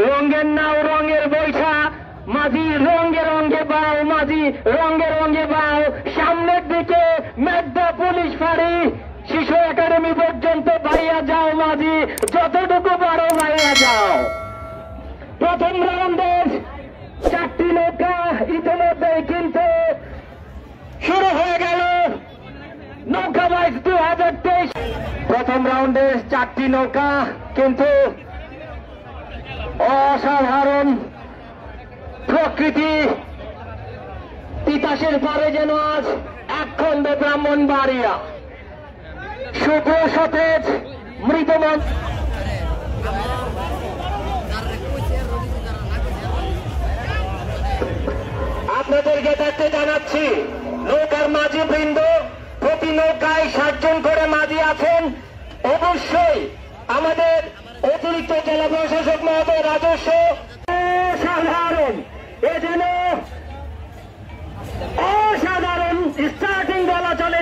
রঙের নাও রঙের বৈশা, মাঝি রঙে রঙে বাও, মাঝি রঙে রঙে বাও। সামনের দিকে মেঘদা পুলিশ ফাঁড়ি, শিশু একাডেমি পর্যন্ত ভাইয়া যাও মাঝি, যতটুকু পারো ভাইয়া যাও। প্রথম রাউন্ডের 4টি নৌকা ইতিমধ্যেই কিন্তু শুরু হয়ে গেল। নৌকা বাইচ 2023 প্রথম রাউন্ডের 4টি নৌকা কিন্তু অসাধারণ প্রকৃতি। তিতাসের পারে যেন আজ একখণ্ড ব্রাহ্মণবাড়িয়া, শুভ্র সতেজ মৃতমন। আপনাদেরকে দেখতে জানাচ্ছি নৌকার মাঝি বৃন্দ, প্রতি নৌকায় 60 জন করে মাঝি আছেন। অবশ্যই আমাদের অতিরিক্ত জেলা প্রশাসক মহোদয় রাজস্ব অসাধারণ, এ যেন অসাধারণ স্টার্টিং বলা চলে।